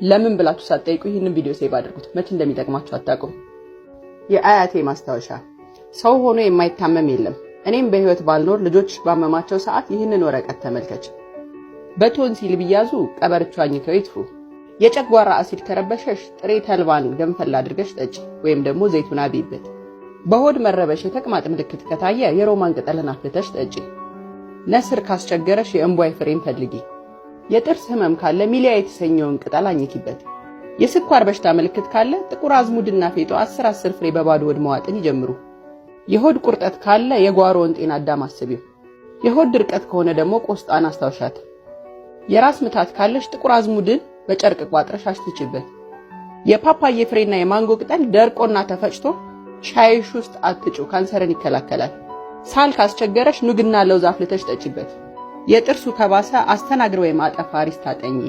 ለምን ብላችሁ ሳትጠይቁ ይህንን ቪዲዮ ሴቭ አድርጉት። መቼ እንደሚጠቅማችሁ አታውቁም። የአያቴ ማስታወሻ። ሰው ሆኖ የማይታመም የለም። እኔም በህይወት ባልኖር ልጆች ባመማቸው ሰዓት ይህንን ወረቀት ተመልከች። በቶንሲል ቢያዙ ቀበርቿ አኝከው ይጥፉ። የጨጓራ አሲድ ከረበሸሽ ጥሬ ተልባን ገንፈል አድርገሽ ጠጪ፣ ወይም ደግሞ ዘይቱን አብይበት። በሆድ መረበሽ የተቅማጥ ምልክት ከታየ የሮማን ቅጠልን አፍልተሽ ጠጪ። ነስር ካስቸገረሽ የእንቧይ ፍሬን ፈልጊ። የጥርስ ህመም ካለ ሚሊያ የተሰኘውን ቅጠል አኝኪበት። የስኳር በሽታ ምልክት ካለ ጥቁር አዝሙድና ፌጦ 10 ፍሬ በባዶ ሆድ መዋጥን ይጀምሩ። የሆድ ቁርጠት ካለ የጓሮውን ጤና አዳም አስቢው። የሆድ ድርቀት ከሆነ ደግሞ ቆስጣን አስታውሻት። የራስ ምታት ካለሽ ጥቁር አዝሙድን በጨርቅ ቋጥረሽ አሽትችበት። የፓፓዬ ፍሬና የማንጎ ቅጠል ደርቆና ተፈጭቶ ሻይሽ ውስጥ አትጩ፣ ካንሰርን ይከላከላል። ሳል ካስቸገረሽ ኑግና ለውዝ አፍልተሽ ጠጪበት። የጥርሱ ከባሰ አስተናግር ወይም አጠፋ አሪስታ ጠኚ።